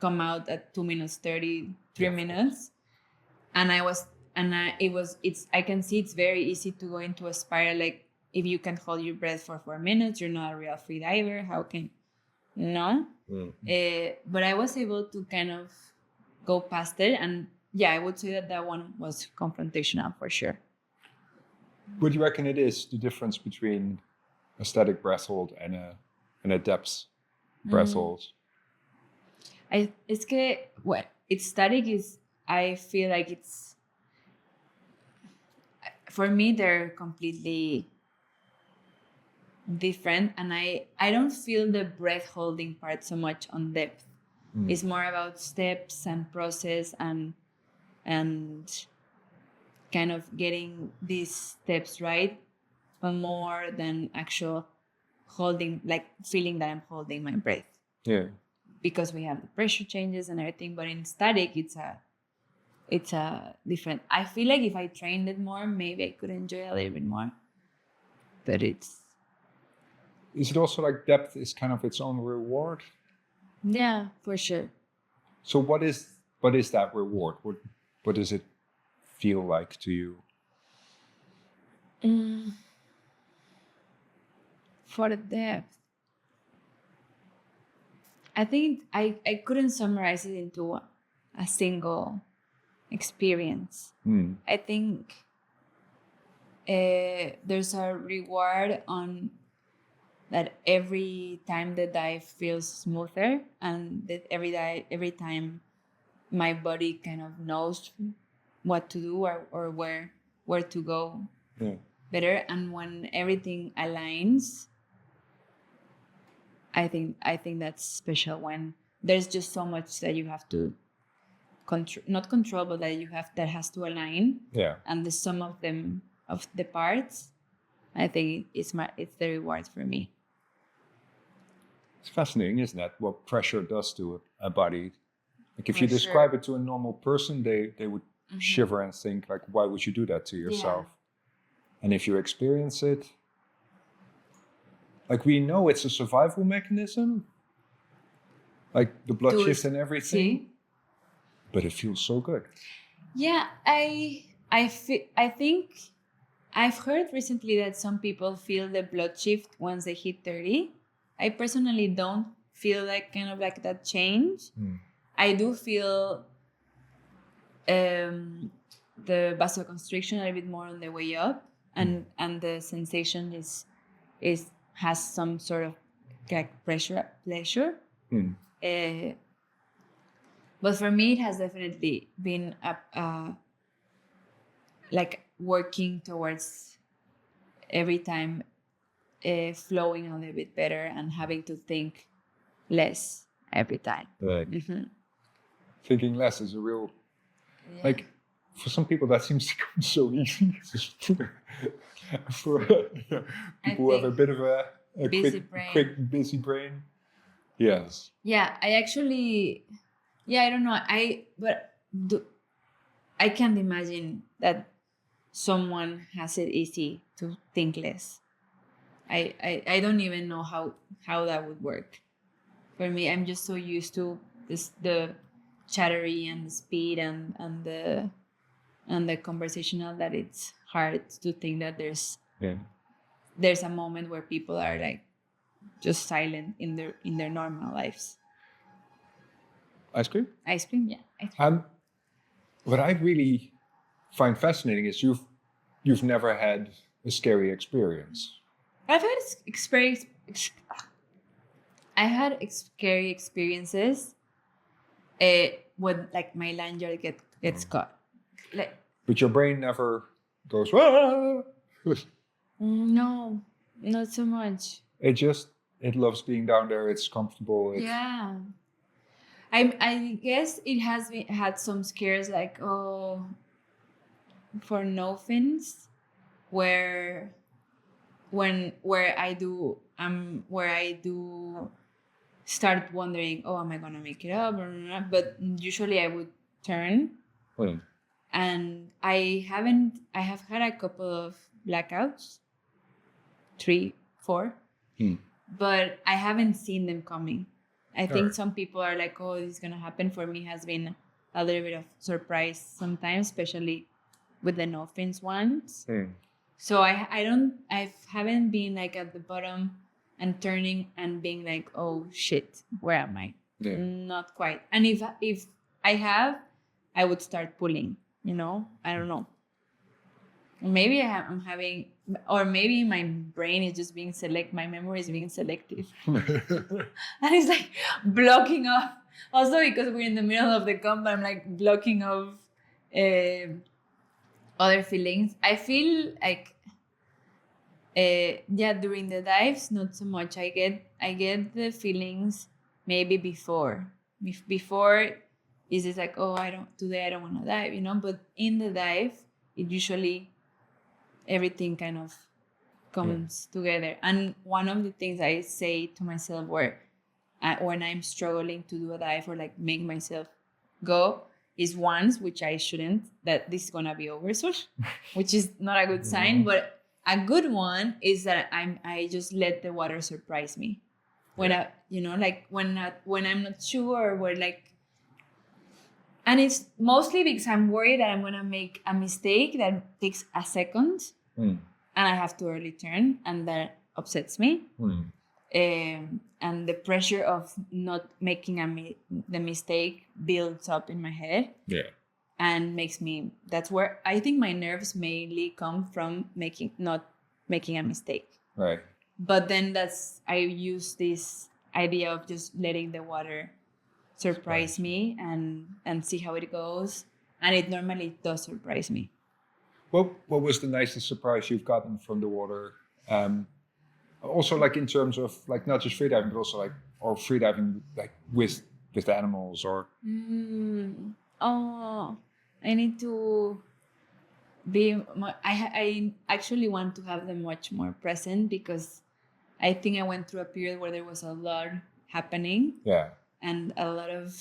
come out at 2 minutes 33 minutes, and I can see it's very easy to go into a spiral. Like if you can hold your breath for 4 minutes, you're not a real freediver. How can no? But I was able to kind of go past it, and yeah, I would say that one was confrontational for sure. What do you reckon it is, the difference between a static breath hold and a depth breath hold? It's static is, I feel like it's, for me, they're completely different, and I don't feel the breath holding part so much on depth. It's more about steps and process and kind of getting these steps right, but more than actual holding, like feeling that I'm holding my breath. Yeah. Because we have the pressure changes and everything, but in static, it's a different. I feel like if I trained it more, maybe I could enjoy it a little bit more. But is it also like depth is kind of its own reward? Yeah, for sure. So what is that reward? What does it feel like to you? For the depth, I think I couldn't summarize it into a single experience. I think there's a reward on that every time the dive feels smoother, and that every time my body kind of knows what to do or where to go better, and when everything aligns, I think that's special, when there's just so much that you have to not control, but that has to align. Yeah. And the sum of them, of the parts, I think it's the reward for me. It's fascinating, isn't it? What pressure does to a body. Like if you describe it to a normal person, they would shiver and think like, why would you do that to yourself? Yeah. And if you experience it, like we know it's a survival mechanism, like the blood shift and everything, but it feels so good. Yeah, I think I've heard recently that some people feel the blood shift once they hit 30. I personally don't feel like kind of like that change. I do feel the vasoconstriction a little bit more on the way up, and the sensation has some sort of like pleasure. But for me, it has definitely been like working towards every time flowing a little bit better and having to think less every time. Right. Thinking less is a real, like, for some people that seems to come so easy. For people who have a bit of a quick busy brain. Yes. Yeah, I actually, I don't know. I can't imagine that someone has it easy to think less. I don't even know how that would work. For me, I'm just so used to the chattery and the speed and the conversational that it's hard to think that there's a moment where people are like just silent in their normal lives. Ice cream? Ice cream, yeah. Ice cream. What I really find fascinating is you've never had a scary experience. I've had experience. I had scary experiences when like my lanyard gets caught. Like But your brain never goes, "Ah!" No, not so much. It loves being down there. It's comfortable. Yeah. I guess it has had some scares like for no fins where I do start wondering, oh, am I gonna make it up or not? But usually I would turn. Hmm. And I have had a couple of blackouts, 3, 4, but I haven't seen them coming. I think some people are like, oh, this is gonna happen. For me, has been a little bit of surprise sometimes, especially with the no fins ones. So I haven't been like at the bottom and turning and being like, oh shit, where am I? Yeah. Not quite. And if I have, I would start pulling. I don't know. Maybe I'm having, or maybe my brain is just being my memory is being selective. And it's like blocking off. Also because we're in the middle of the comp, I'm like blocking off other feelings. I feel like, during the dives, not so much. I get the feelings maybe before. Before is just like, oh, today I don't want to dive, but in the dive, it usually everything kind of comes together. And one of the things I say to myself when I'm struggling to do a dive or like make myself go is once, which I shouldn't, that this is gonna be over soon, which is not a good sign. But a good one is that I just let the water surprise me. When when I'm not sure, or like. And it's mostly because I'm worried that I'm going to make a mistake that takes a second and I have to early turn, and that upsets me. And the pressure of not making the mistake builds up in my head. Yeah. And that's where I think my nerves mainly come from, not making a mistake. Right. But then I use this idea of just letting the water surprise me and see how it goes, and it normally does surprise me. What was the nicest surprise you've gotten from the water? Also, like in terms of like not just freediving, but also like or freediving like with animals or. Oh, I need to be. I actually want to have them much more present, because I think I went through a period where there was a lot happening. Yeah. And a lot of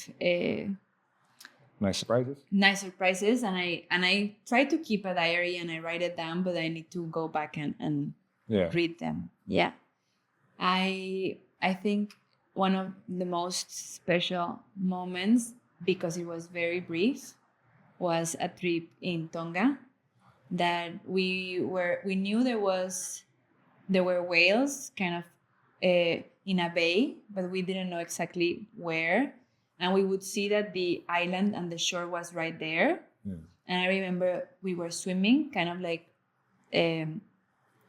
nice surprises. And I try to keep a diary and I write it down, but I need to go back and read them. Yeah. I think one of the most special moments, because it was very brief, was a trip in Tonga that we knew there were whales kind of in a bay, but we didn't know exactly where. And we would see that the island and the shore was right there. Yeah. And I remember we were swimming, kind of like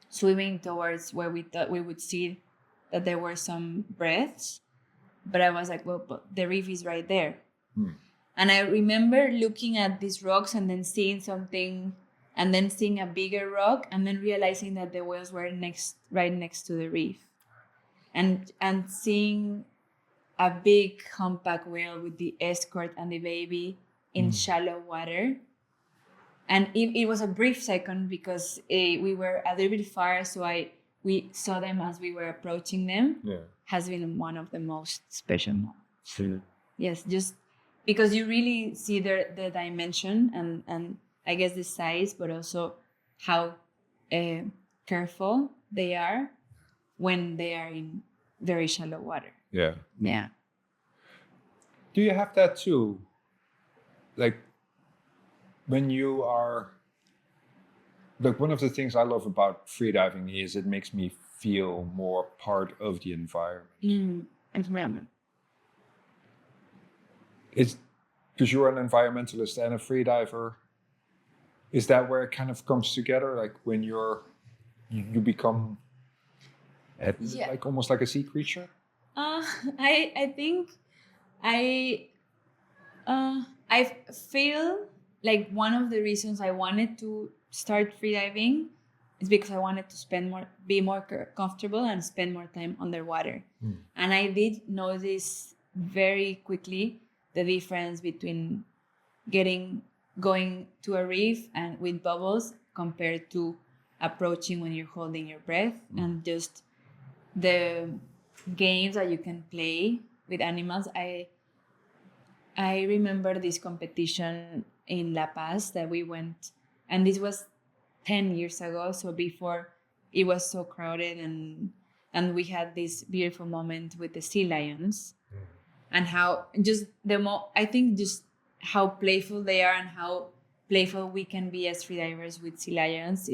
swimming towards where we thought we would see that there were some breaths. But I was like, well, but the reef is right there. And I remember looking at these rocks and then seeing something, and then seeing a bigger rock, and then realizing that the whales were right next to the reef. And seeing a big humpback whale with the escort and the baby in shallow water. And it was a brief second, because we were a little bit far, so we saw them as we were approaching them. Yeah. Has been one of the most special moments. Yeah. Yes, just because you really see the dimension and I guess the size, but also how careful they are when they are in very shallow water. Yeah. Yeah. Do you have that too? Like when you are, like one of the things I love about freediving is it makes me feel more part of the environment. Environment. It's because you're an environmentalist and a freediver. Is that where it kind of comes together? Like when you become like almost like a sea creature? I think I feel like one of the reasons I wanted to start freediving is because I wanted to be more comfortable and spend more time underwater. And I did notice very quickly the difference between going to a reef and with bubbles compared to approaching when you're holding your breath, and just the games that you can play with animals. I remember this competition in La Paz that we went, and this was 10 years ago, so before it was so crowded, and we had this beautiful moment with the sea lions, and how just I think just how playful they are and how playful we can be as freedivers with sea lions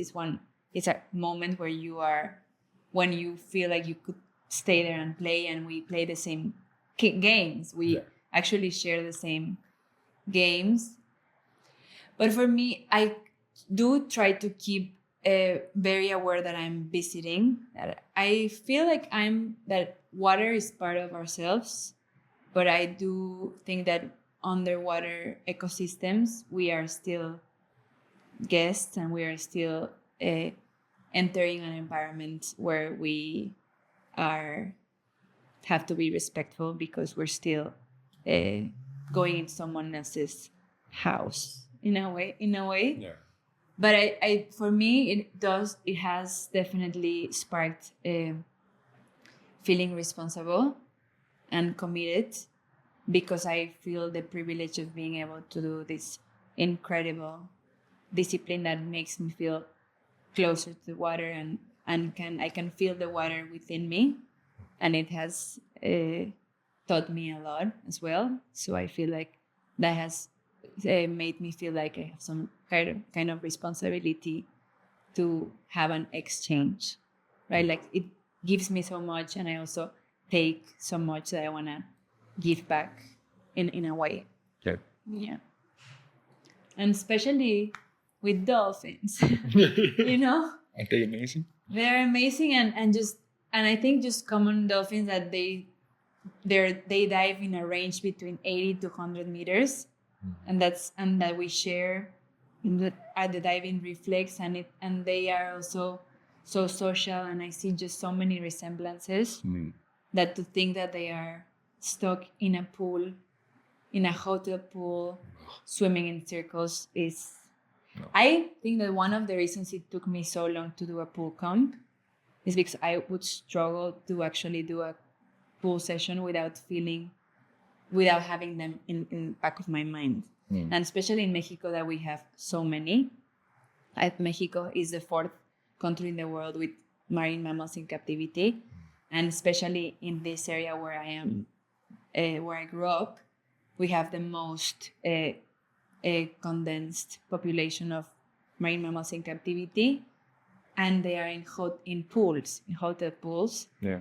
it's a moment when you feel like you could stay there and play, and we play the same games. We actually share the same games. But for me, I do try to keep very aware that I'm visiting. That I feel like that water is part of ourselves, but I do think that underwater ecosystems, we are still guests, and we are still entering an environment where we have to be respectful, because we're still going in someone else's house in a way. Yeah. But I for me it has definitely sparked feeling responsible and committed, because I feel the privilege of being able to do this incredible discipline that makes me feel closer to the water, and I can feel the water within me, and it has taught me a lot as well. So I feel like that has made me feel like I have some kind of responsibility to have an exchange, right? Like it gives me so much, and I also take so much that I want to give back in a way. Yeah. And especially with dolphins, Aren't they amazing? They're amazing, and I think just common dolphins that they dive in a range between 80 to 100 meters, and that we share at the diving reflex, and they are also so social, and I see just so many resemblances that to think that they are stuck in a pool, in a hotel pool, swimming in circles is. No. I think that one of the reasons it took me so long to do a pool comp is because I would struggle to actually do a pool session without having them in the back of my mind. And especially in Mexico, that we have so many. Mexico is the 4th country in the world with marine mammals in captivity. And especially in this area where I am, where I grew up, we have the most a condensed population of marine mammals in captivity, and they are in hotel pools. Yeah.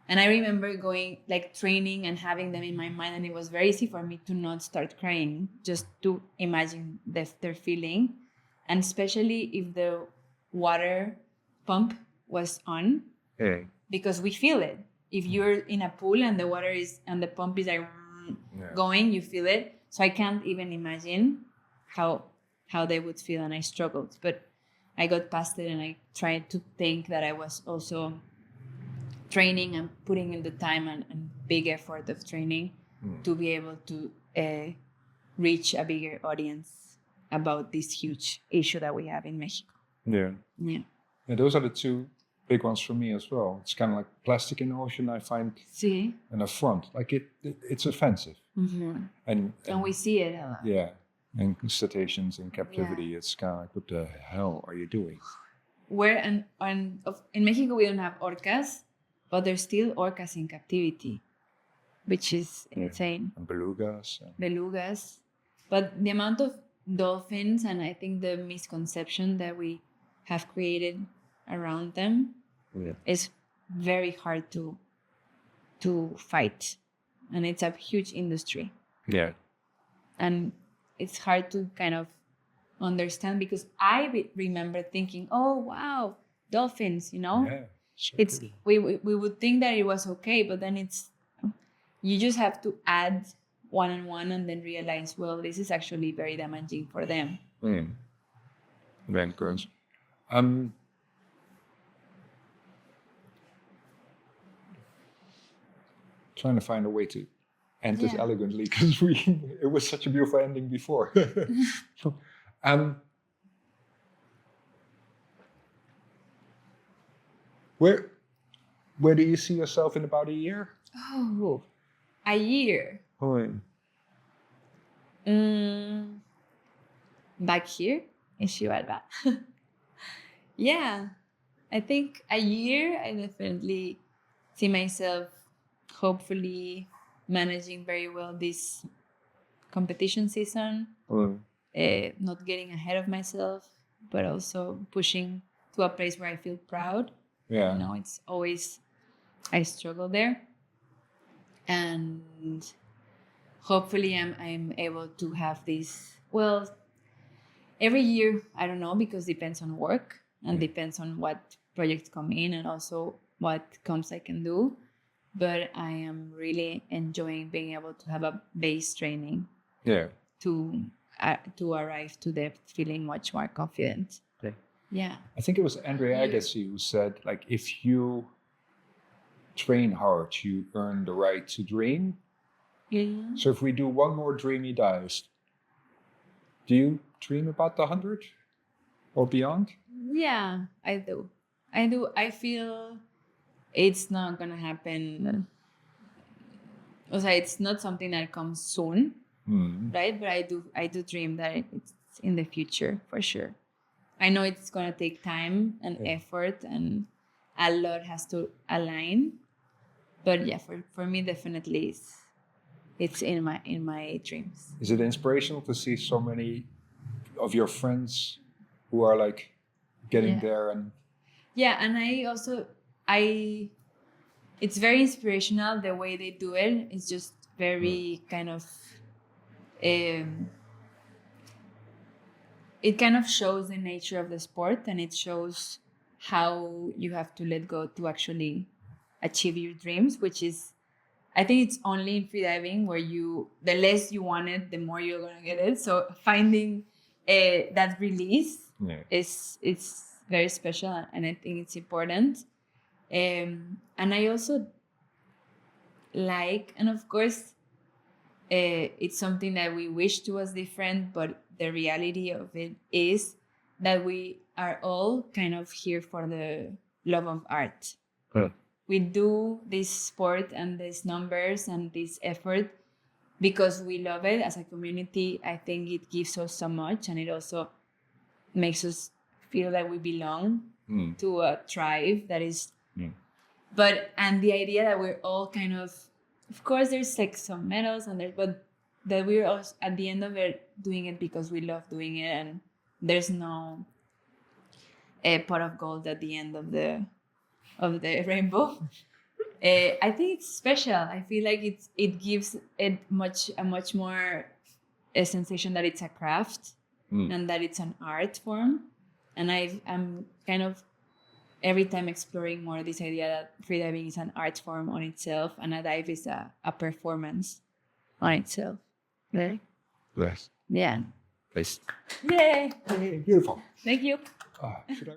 And I remember going, like, training and having them in my mind, and it was very easy for me to not start crying, just to imagine their feeling, and especially if the water pump was on, because we feel it. If you're in a pool and the water and the pump is like going, you feel it. So I can't even imagine how they would feel, and I struggled. But I got past it, and I tried to think that I was also training and putting in the time and big effort of training to be able to reach a bigger audience about this huge issue that we have in Mexico. Yeah. Those are the two big ones for me as well. It's kind of like plastic in the ocean, I find an affront. Like it's offensive. And we see it a lot. Yeah. And cetaceans in captivity, it's kind of like, what the hell are you doing? In Mexico we don't have orcas, but there's still orcas in captivity, which is insane. And belugas. Belugas. But the amount of dolphins, and I think the misconception that we have created around them is very hard to fight. And it's a huge industry. Yeah. And it's hard to kind of understand, because I remember thinking, oh, wow, dolphins, Yeah. So it's we would think that it was okay, but then you just have to add one-on-one and then realize, well, this is actually very damaging for them. Very good. Trying to find a way to end this elegantly because it was such a beautiful ending before. Where do you see yourself in about a year? Oh, a year. Back here in Chihuahua. Yeah, I think a year I definitely see myself hopefully managing very well this competition season, not getting ahead of myself, but also pushing to a place where I feel proud. Yeah. You know, it's always, I struggle there. And hopefully I'm able to have this, well, every year, I don't know, because it depends on work and depends on what projects come in and also what comps I can do. But I am really enjoying being able to have a base training to arrive to depth feeling much more confident. Yeah. I think it was Andrea Agassi who said, like, if you train hard, you earn the right to dream. Yeah. So if we do one more dreamy dive, do you dream about the 100 or beyond? Yeah, I do. I feel it's not gonna happen. It's not something that comes soon, right? But I do dream that it's in the future for sure. I know it's gonna take time and effort, and a lot has to align. But yeah, for me, definitely it's in my dreams. Is it inspirational to see so many of your friends who are like getting there? And and it's very inspirational the way they do it. It's just very kind of it kind of shows the nature of the sport, and it shows how you have to let go to actually achieve your dreams, which is, I think it's only in freediving where the less you want it, the more you're gonna get it. So finding that release is very special, and I think it's important. And I also like, and of course, it's something that we wish to was different, but the reality of it is that we are all kind of here for the love of art. We do this sport and these numbers and this effort because we love it as a community. I think it gives us so much, and it also makes us feel that we belong to a tribe that is. And the idea that we're all kind of course, there's like some medals and but that we're also at the end of it doing it because we love doing it, and there's no pot of gold at the end of the rainbow. I think it's special. I feel like it gives it a much more a sensation that it's a craft and that it's an art form. And I'm kind of every time exploring more this idea that freediving is an art form on itself, and a dive is a performance on itself. Really? Yes. Yeah. Please. Yay! Beautiful. Thank you. Should I